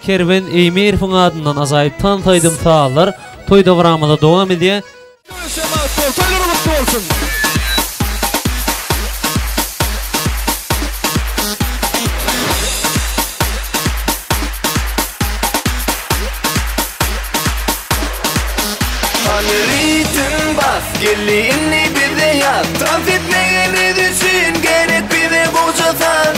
Kerben Eymerfin adından azayıp tanıtaydım tağlar toyda varamada devam ediyor. Ritim bas, gelini bir de yat. Dans etmeyeni düşün, gerek bir de kocadan.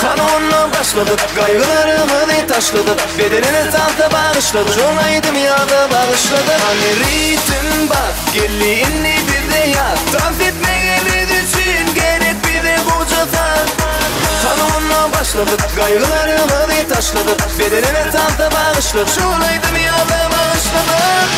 Kanonla başladık, kaygılarımı taşladık. Bedenini salta bağışladık, olaydım ya da bağışladık. Hani ritim bas, gelini bir de yat. Dans etmeyeni düşün, gerek bir de kocadan. Kanonla başladık, kaygılarımı taşladık. Bedenini salta bağışladık, olaydım ya da bağışladık.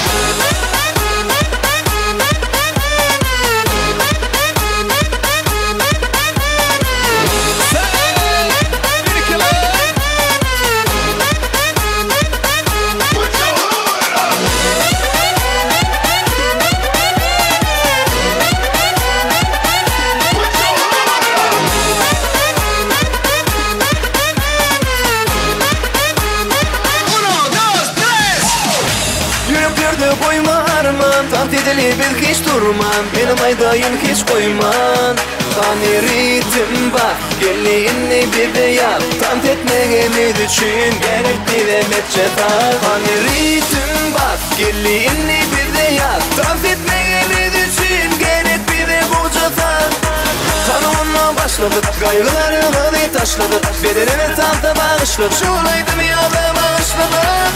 Tant edeli bil hiç durman, benim aydayım hiç koyman. Hani ritim bak, gelini bir de yap. Tant etmeyeni düşün, gerek bir de metçetar. Hani ritim bak, gelini bir de yap. Tant etmeyeni düşün, gerek bir de kocatar. Kanonla başladık, kaygılarımı taşladık. Bedenimi salta bağışladık, şulaydım ya da bağışladık.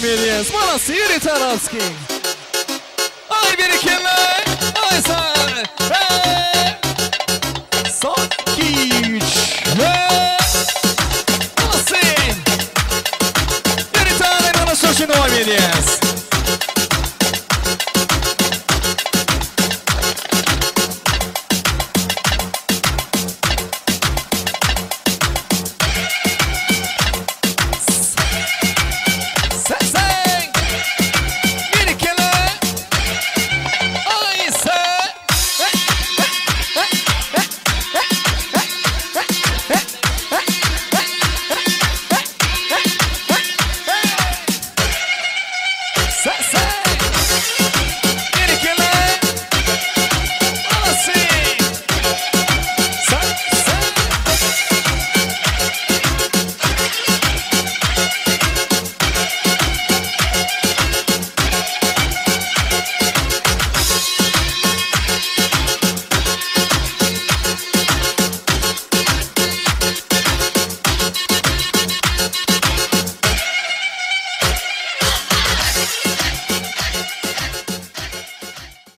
Millions, bana Siri Tarovski. Ay birikenler, ay sen, Sakic, nasıl? Bir tane bana Siri Millions.